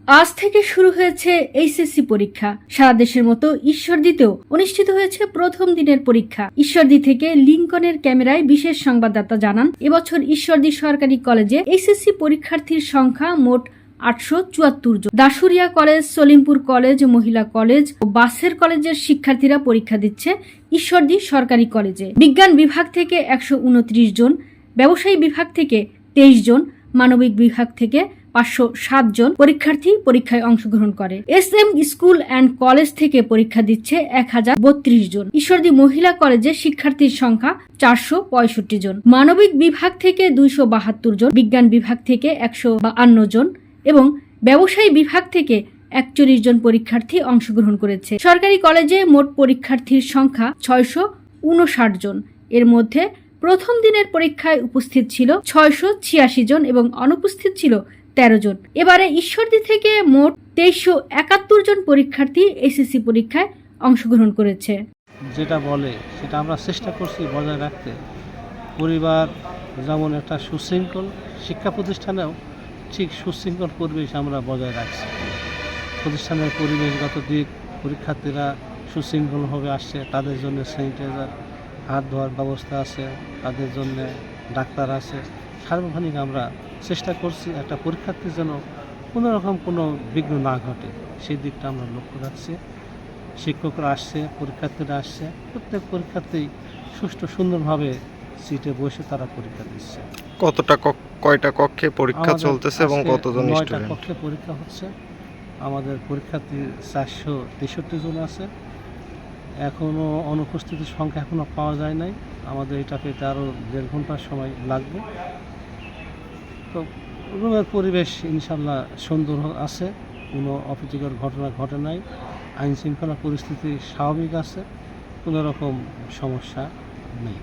আজ থেকে শুরু হয়েছে এইচএসসি পরীক্ষা। সারা দেশের মতো ঈশ্বরদীতেও অনুষ্ঠিত হয়েছে প্রথম দিনের পরীক্ষা। ঈশ্বরদী থেকে লিংকনের ক্যামেরায় বিশেষ সংবাদদাতা জানান, এবছর ঈশ্বরদী সরকারি কলেজে এইচএসসি পরীক্ষার্থীর সংখ্যা মোট 874 জন। দাসুরিয়া কলেজ, সলিমপুর কলেজ, মহিলা কলেজ ও বাসের কলেজের শিক্ষার্থীরা পরীক্ষা দিচ্ছে ঈশ্বরদী সরকারি কলেজে। বিজ্ঞান বিভাগ থেকে 129 জন, ব্যবসায়ী বিভাগ থেকে 23 জন, মানবিক বিভাগ থেকে 507 জন পরীক্ষার্থী পরীক্ষায় অংশগ্রহণ করে। SM স্কুল অ্যান্ড কলেজ থেকে পরীক্ষা দিচ্ছে 1032 জন। ঈশ্বরদী মহিলা কলেজে শিক্ষার্থীর সংখ্যা 465 জন। মানবিক বিভাগ থেকে 272 জন, বিজ্ঞান বিভাগ থেকে 152 জন এবং ব্যবসায়ী বিভাগ থেকে 41 জন পরীক্ষার্থী অংশগ্রহণ করেছে। সরকারি কলেজে মোট পরীক্ষার্থীর সংখ্যা 659 জন। এর মধ্যে প্রথম দিনের পরীক্ষায় উপস্থিত ছিল 686 জন এবং অনুপস্থিত ছিল 13 জন। এবারে ঈশ্বরদী থেকে মোট 2371 জন পরীক্ষার্থী এসএসসি পরীক্ষায় অংশগ্রহণ করেছে। যেটা বলে সেটা আমরা চেষ্টা করছি বজায় রাখতে। পরিবার যেমন একটা সুশৃঙ্খল, শিক্ষা প্রতিষ্ঠানেও ঠিক সুশৃঙ্খল পরিবেশ আমরা বজায় রাখছি। প্রতিষ্ঠানের পরিবেশগত দিক, পরীক্ষার্থীরা সুশৃঙ্খলভাবে আসছে, তাদের জন্য স্যানিটাইজার, হাত ধোয়ার ব্যবস্থা আছে, তাদের জন্য ডাক্তার আছে। সার্বক্ষণিক আমরা চেষ্টা করছি একটা পরীক্ষার্থীর যেন কোনো রকম কোনো বিঘ্ন না ঘটে, সেই দিকটা আমরা লক্ষ্য রাখছি। শিক্ষকরা আসছে, পরীক্ষার্থীরা আসছে, প্রত্যেক পরীক্ষার্থী সুষ্ঠু সুন্দরভাবে সিটে বসে তারা পরীক্ষা দিচ্ছে। কয়টা কক্ষে পরীক্ষা চলতেছে এবং কতজন স্টুডেন্ট? 9টা কক্ষে পরীক্ষা হচ্ছে। আমাদের পরীক্ষার্থী 463 জন আছে। এখনও অনুপস্থিতির সংখ্যা এখনও পাওয়া যায় নাই। আমাদের এটা পেতে আরও 1.5 ঘন্টার সময় লাগবে। তো রুমের পরিবেশ ইনশাল্লাহ সুন্দর আছে, কোনো অপ্রীতিকর ঘটনা ঘটে নাই। আইন শৃঙ্খলা পরিস্থিতি স্বাভাবিক আছে, কোনো রকম সমস্যা নেই।